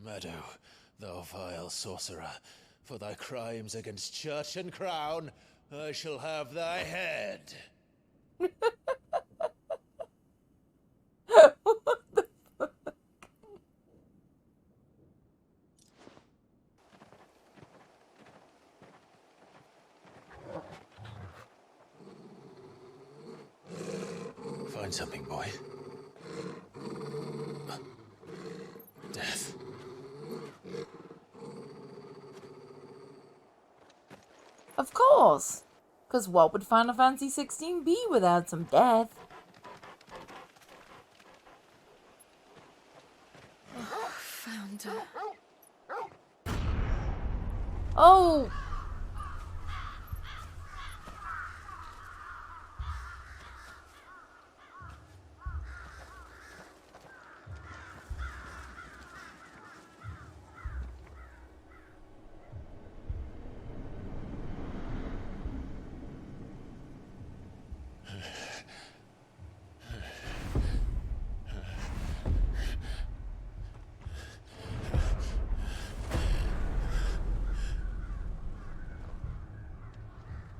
Meadow, thou vile sorcerer, for thy crimes against church and crown, I shall have thy head. What the fuck? Find something, boy. Death. Of course. Because what would Final Fantasy 16 be without some death? Found her. Oh!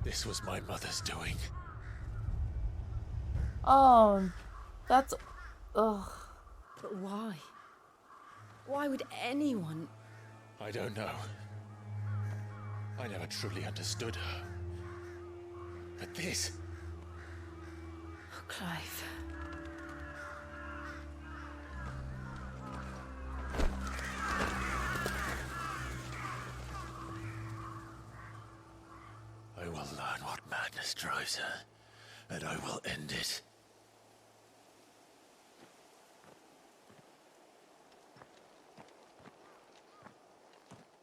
This was my mother's doing. Oh, that's... Ugh. But why? Why would anyone... I don't know. I never truly understood her. But this... Oh, Clive. I will learn what madness drives her, and I will end it.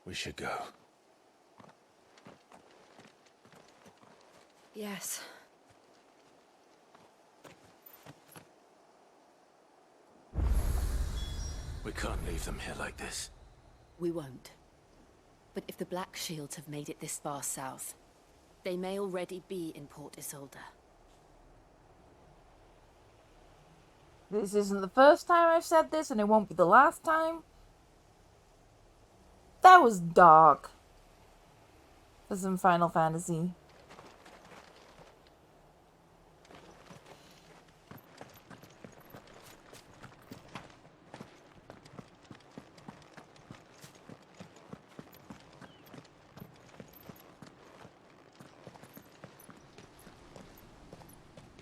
We should go. Yes. We can't leave them here like this. We won't. But if the Black Shields have made it this far south, they may already be in Port Isolde. This isn't the first time I've said this, and it won't be the last time. That was dark. For some Final Fantasy.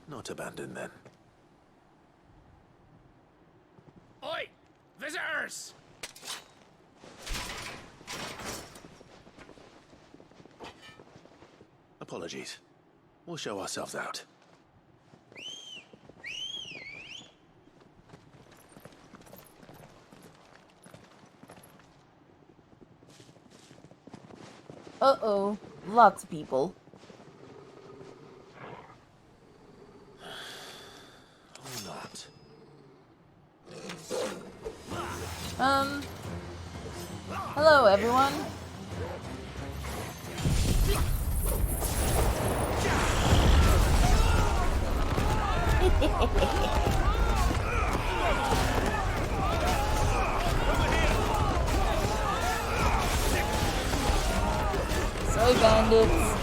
Not abandon then. Oi! Visitors! Apologies. We'll show ourselves out. Uh-oh. Lots of people. Or not. Hello, everyone. Sorry, bandits.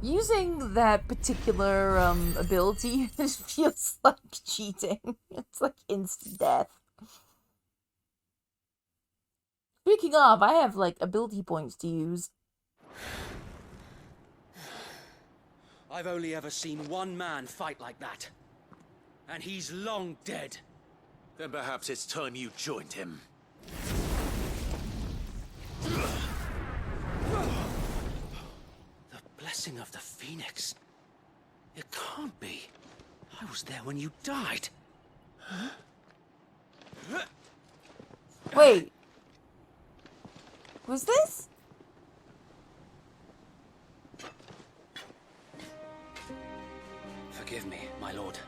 Using that particular ability just feels like cheating. It's like instant death. Speaking of, I have like ability points to use. I've only ever seen one man fight like that. And he's long dead. Then perhaps it's time you joined him. The blessing of the Phoenix. It can't be. I was there when you died. Wait. Was this? Forgive me, my lord.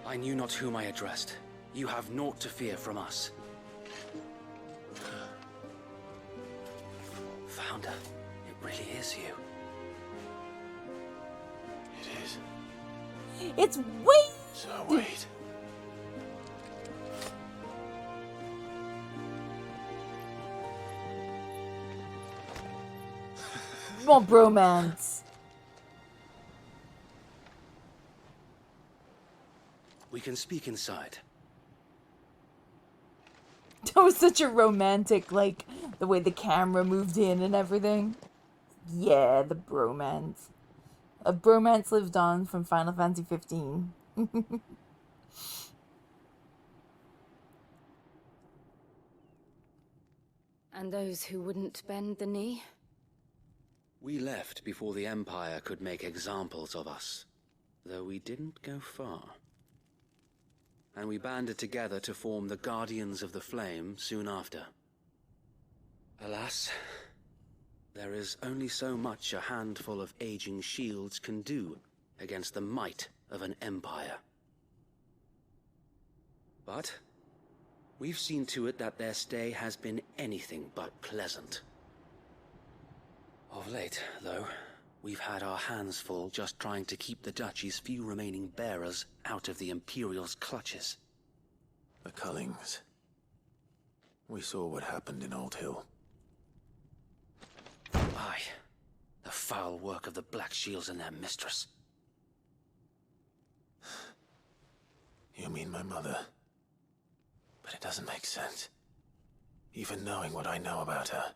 I knew not whom I addressed. You have naught to fear from us. Commander, it really is you. It is. It's Wade! So wait. More bromance. We can speak inside. That was such a romantic, like, the way the camera moved in and everything. Yeah, the bromance. A bromance lived on from Final Fantasy 15. And those who wouldn't bend the knee? We left before the Empire could make examples of us, though we didn't go far. And we banded together to form the Guardians of the Flame soon after. Alas, there is only so much a handful of aging shields can do against the might of an empire. But we've seen to it that their stay has been anything but pleasant. Of late, though, we've had our hands full just trying to keep the Duchy's few remaining bearers out of the Imperial's clutches. The Cullings. We saw what happened in Old Hill. Aye, the foul work of the Black Shields and their mistress. You mean my mother? But it doesn't make sense. Even knowing what I know about her.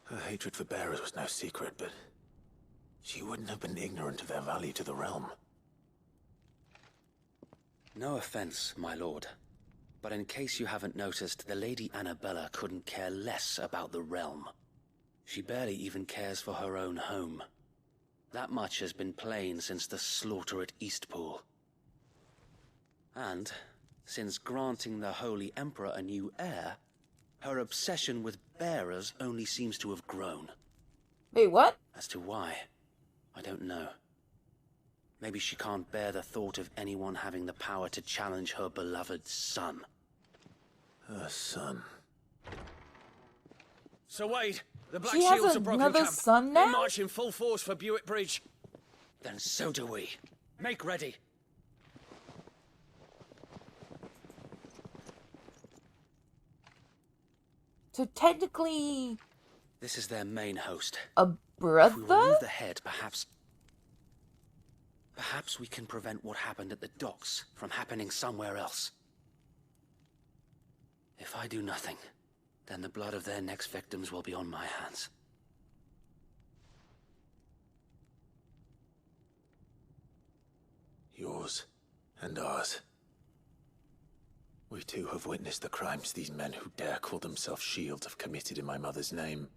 Her hatred for bearers was no secret, but she wouldn't have been ignorant of their value to the realm. No offense, my lord, but in case you haven't noticed, the Lady Annabella couldn't care less about the realm. She barely even cares for her own home. That much has been plain since the slaughter at Eastpool. And, since granting the Holy Emperor a new heir, her obsession with bearers only seems to have grown. Wait, what? As to why, I don't know. Maybe she can't bear the thought of anyone having the power to challenge her beloved son. Her son. So Wade, the Black She has Shields have broken another camp. son They now? march in full force for Buick Bridge. Then so do we. Make ready. So technically, This is their main host. a If we brother? remove the head, perhaps we can prevent what happened at the docks from happening somewhere else. If I do nothing, then the blood of their next victims will be on my hands. Yours and ours. We too have witnessed the crimes these men who dare call themselves shields have committed in my mother's name.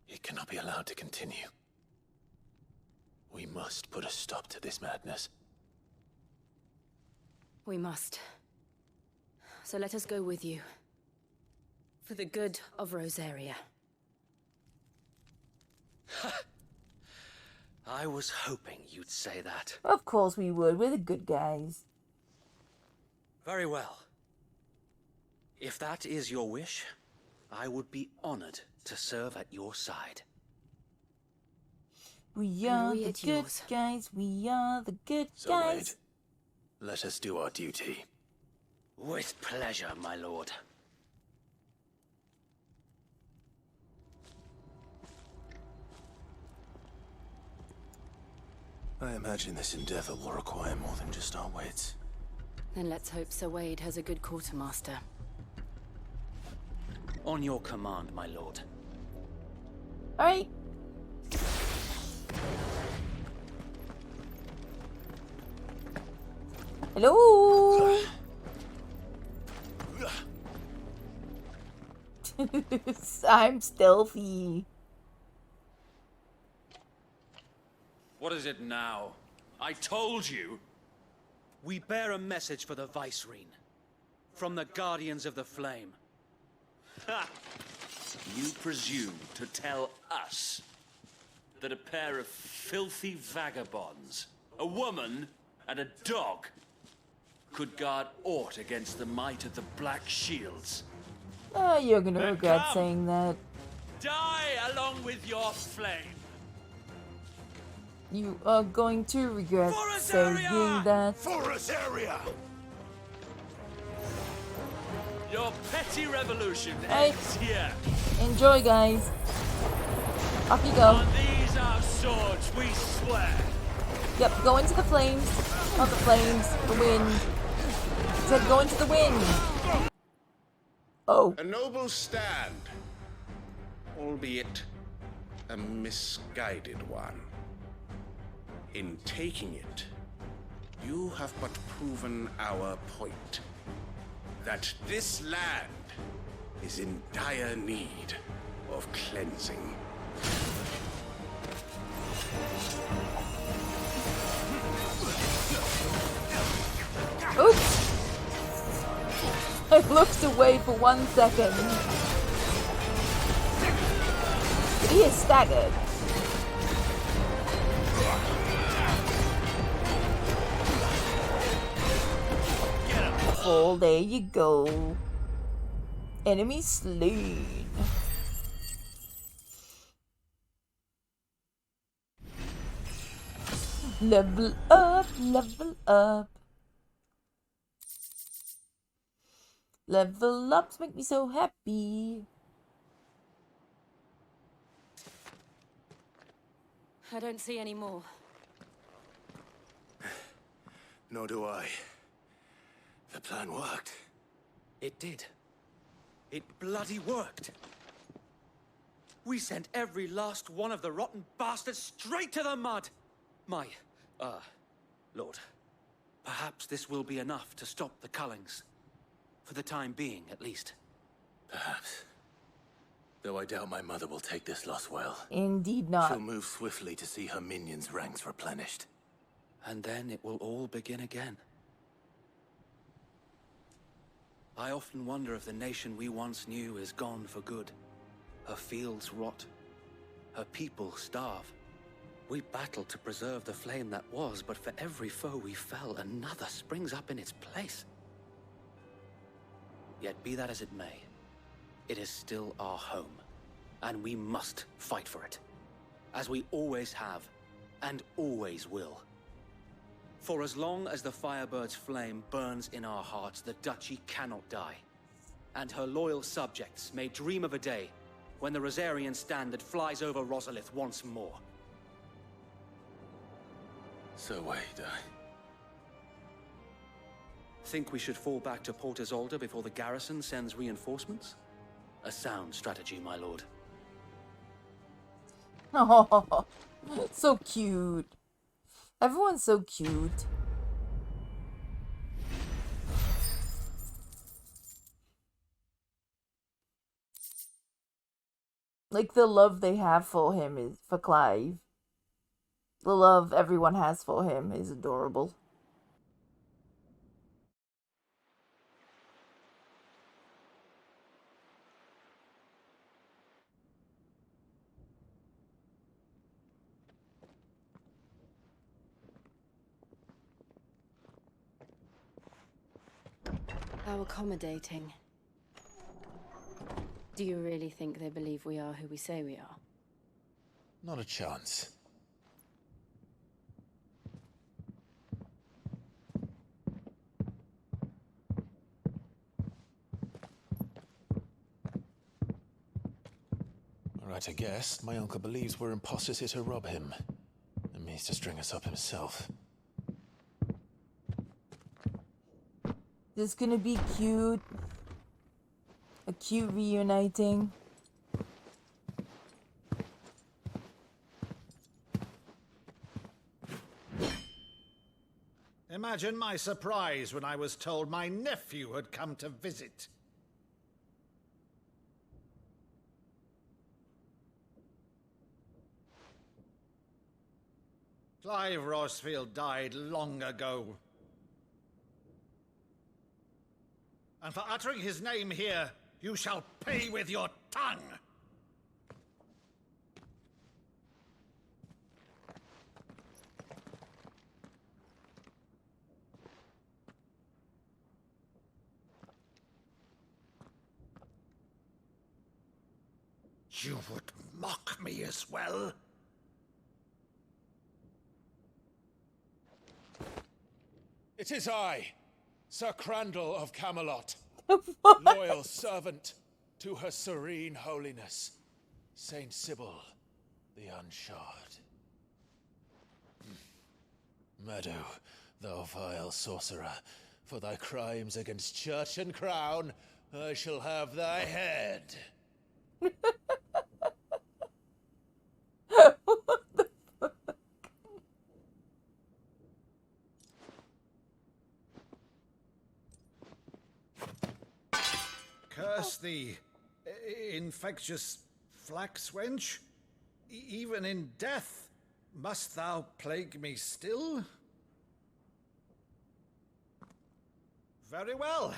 It cannot be allowed to continue. We must put a stop to this madness. We must. So let us go with you. For the good of Rosaria. I was hoping you'd say that. Of course we would. We're the good guys. Very well. If that is your wish, I would be honored to serve at your side. We are we the at good yours. guys. We are the good So guys. Wade, let us do our duty. With pleasure, my lord. I imagine this endeavor will require more than just our wits. Then let's hope Sir Wade has a good quartermaster. On your command, my lord. Alright. Hello. I'm stealthy. What is it now? I told you. We bear a message for the Vicereine. From the Guardians of the Flame. Ha! You presume to tell us that a pair of filthy vagabonds, a woman and a dog, could guard aught against the might of the Black Shields? Oh, you're gonna Then regret come. saying that. Die along with your flame. You are going to regret Forest saying area! that. Forest area! Your petty revolution Hey. ends here. Enjoy, guys. Off you go. On these our swords we swear. Yep, go into the flames. Not the flames, the wind. He said go into the wind. Oh. A noble stand, albeit a misguided one. In taking it, you have but proven our point. That this land is in dire need of cleansing. Oops! I looked away for 1 second. But he is staggered. Oh, there you go. Enemy slain. Level up, level up. Level ups make me so happy. I don't see any more. Nor do I. The plan worked. It did. It bloody worked. We sent every last one of the rotten bastards straight to the mud. My, Lord, perhaps this will be enough to stop the Cullings. For the time being, at least. Perhaps. Though I doubt my mother will take this loss well. Indeed not. She'll move swiftly to see her minions' ranks replenished. And then it will all begin again. I often wonder if the nation we once knew is gone for good. Her fields rot. Her people starve. We battle to preserve the flame that was, but for every foe we fell, another springs up in its place. Yet be that as it may, it is still our home, and we must fight for it, as we always have, and always will. For as long as the Firebird's flame burns in our hearts, the Duchy cannot die, and her loyal subjects may dream of a day when the Rosarian standard flies over Rosalith once more. So wait, Think we should fall back to Port Isolde before the garrison sends reinforcements? A sound strategy, my lord. Oh, so cute. Everyone's so cute. Like the love they have for him is for Clive. The love everyone has for him is adorable. How accommodating. Do you really think they believe we are who we say we are? Not a chance. Right, I guess. My uncle believes we're imposters here to rob him. And means to string us up himself. This is gonna be cute. A cute reuniting. Imagine my surprise when I was told my nephew had come to visit. Clive Rosfield died long ago. And for uttering his name here, you shall pay with your tongue! You would mock me as well? It is I, Sir Crandall of Camelot, What? loyal servant to her serene holiness, Saint Sybil the Unshod. Meadow, thou vile sorcerer, for thy crimes against church and crown, I shall have thy head. What the fuck? Curse thee, infectious flax wench. Even in death, must thou plague me still? Very well.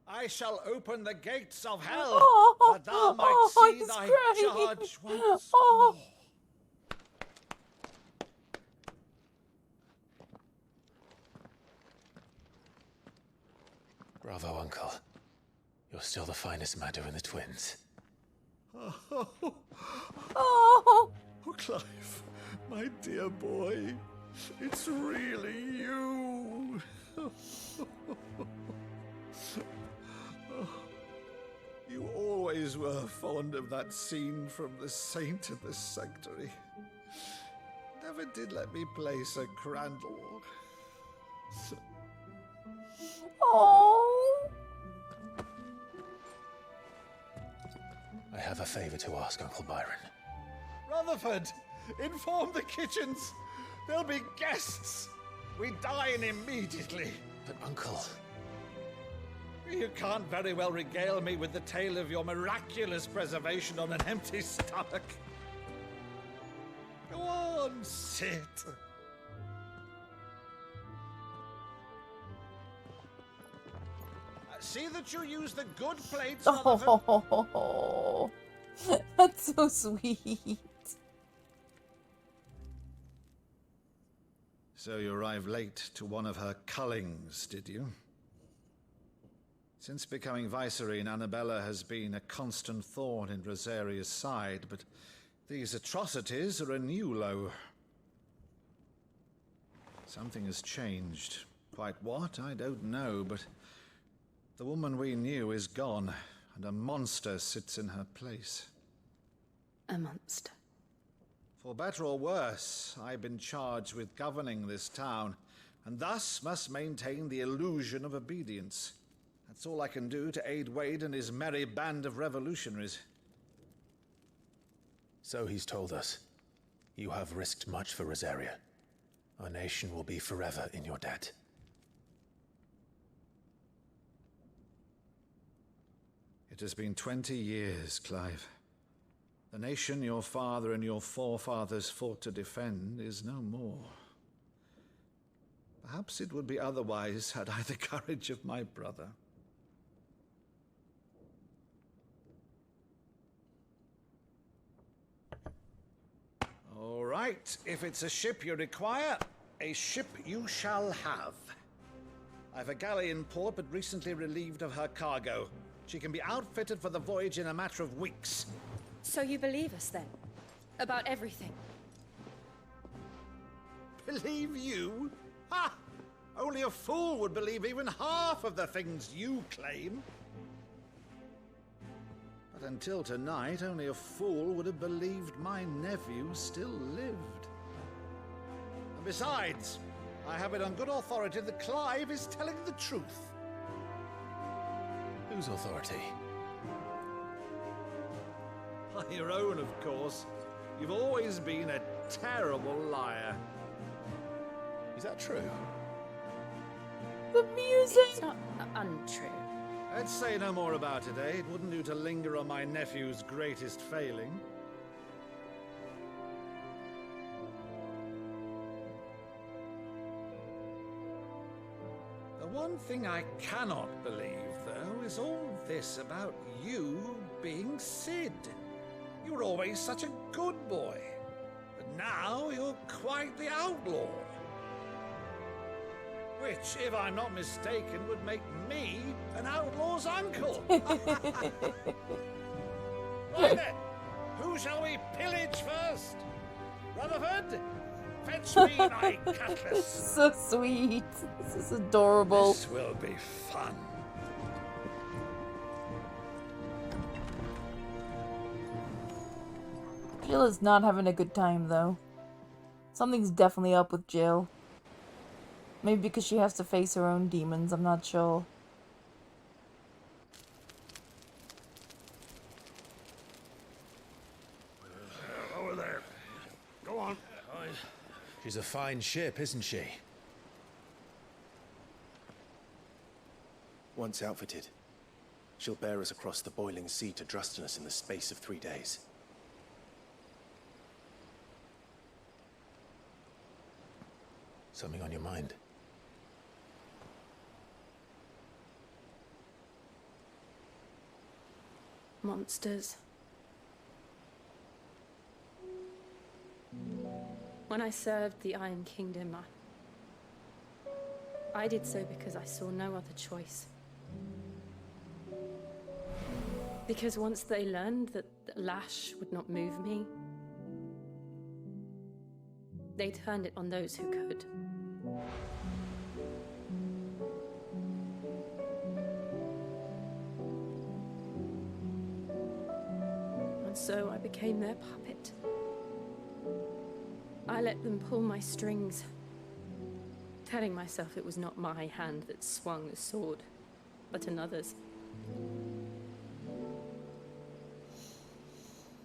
I shall open the gates of hell, that thou might see he's thy crying. charge once Oh. more. Bravo, Uncle. You're still the finest Meadow in the twins. Oh, Oh. Clive, my dear boy, it's really you. You always were fond of that scene from The Saint of the Sanctuary. Never did let me play Sir Crandall. Oh. I have a favor to ask, Uncle Byron. Rutherford, inform the kitchens. There'll be guests. We dine immediately. But, Uncle... You can't very well regale me with the tale of your miraculous preservation on an empty stomach. Go on, sit. See that you use the good plates, Rutherford. Oh. That's so sweet. So you arrived late to one of her cullings, did you? Since becoming Vicereine, Annabella has been a constant thorn in Rosaria's side, but these atrocities are a new low. Something has changed. Quite what, I don't know, but the woman we knew is gone, and a monster sits in her place. A monster. For better or worse, I've been charged with governing this town, and thus must maintain the illusion of obedience. That's all I can do to aid Wade and his merry band of revolutionaries. So he's told us. You have risked much for Rosaria. Our nation will be forever in your debt. It has been 20 years, Clive. The nation your father and your forefathers fought to defend is no more. Perhaps it would be otherwise had I the courage of my brother. All right, if it's a ship you require, a ship you shall have. I've a galley in port, but recently relieved of her cargo. She can be outfitted for the voyage in a matter of weeks. So you believe us then? About everything? Believe you? Ha! Only a fool would believe even half of the things you claim. But until tonight, only a fool would have believed my nephew still lived. And besides, I have it on good authority that Clive is telling the truth. Whose authority? By your own, of course. You've always been a terrible liar. Is that true? The music. It's not untrue. Let's say no more about it, eh? It wouldn't do to linger on my nephew's greatest failing. The one thing I cannot believe, though, is all this about you being Sid. You were always such a good boy, but now you're quite the outlaw. Which, if I'm not mistaken, would make me an outlaw's uncle. Right then, Who shall we pillage first? Rutherford, fetch me my cutlass. So sweet. This is adorable. This will be fun. Jill is not having a good time, though. Something's definitely up with Jill. Maybe because she has to face her own demons, I'm not sure. Over there. Go on. She's a fine ship, isn't she? Once outfitted, she'll bear us across the boiling sea to Drustinus in the space of 3 days. Something on your mind? Monsters. When I served the Iron Kingdom, I did so because I saw no other choice. Because once they learned that the lash would not move me, they turned it on those who could. And so I became their puppet. I let them pull my strings, telling myself it was not my hand that swung the sword, but another's.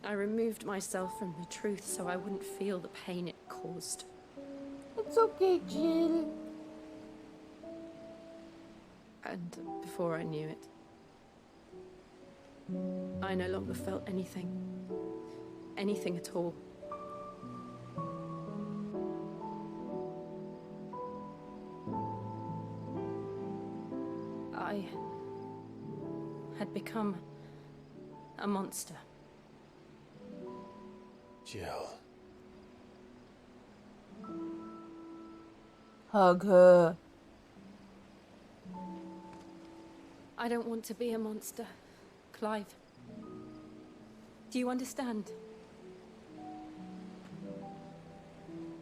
I removed myself from the truth so I wouldn't feel the pain it caused. It's okay, Jill. And before I knew it, I no longer felt anything. Anything at all. I had become a monster. Jill. Hug her. I don't want to be a monster, Clive. Do you understand?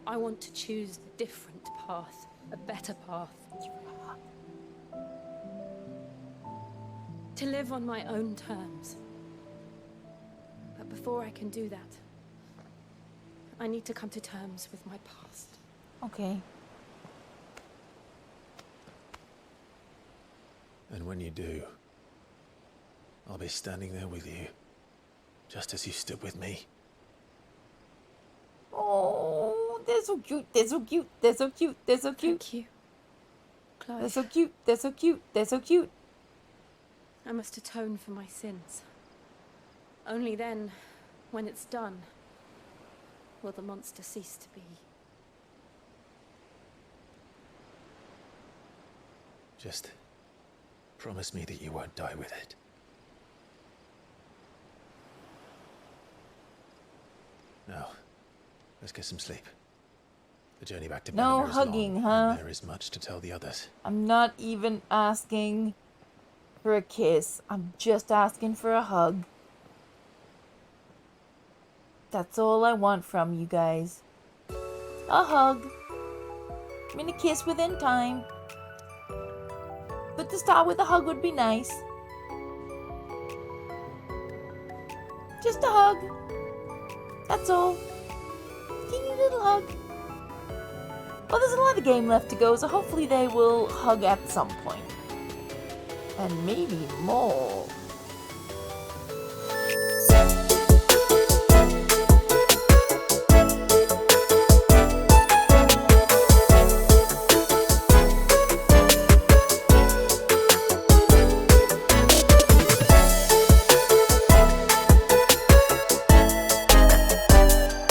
I want to choose a different path, a better path. To live on my own terms. But before I can do that, I need to come to terms with my past. Okay. And when you do, I'll be standing there with you, just as you stood with me. Oh, they're so cute. They're so cute. They're so cute. They're so cute. Thank you, Clive. They're so cute. They're so cute. They're so cute. I must atone for my sins. Only then, when it's done, will the monster cease to be. Just promise me that you won't die with it. Now, let's get some sleep. The journey back to No Bellevue is hugging, long, huh? and there is much to tell the others. I'm not even asking for a kiss. I'm just asking for a hug. That's all I want from you guys. A hug. I mean, a kiss within time. But to start with, a hug would be nice. Just a hug. That's all. Teeny little hug. Well, there's a lot of game left to go, so hopefully they will hug at some point. And maybe more.